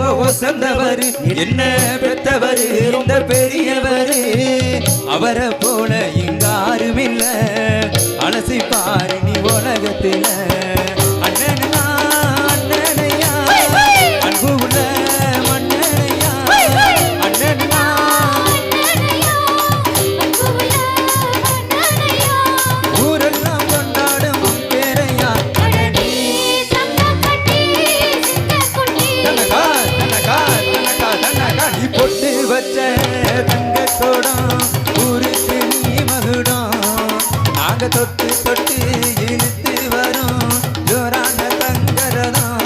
சொந்தவர் என்ன பெற்றவர் இந்த பெரியவர் அவரை போல இங்காரும் இல்ல அலசி பாரு நீ உலகத்தில அண்ணனா அண்ணனையா அன்பு உள்ள மண்ணனையா அண்ணனா ஊரெல்லாம் கொண்டாடும் பேரையா நீ பொட்டு வச்ச தங்க கோடம் ஊருக்கு நீ மகுடம் நாங்க தொட்டு தொட்டு இழுத்து வரும் ஜோரான தங்கரதம்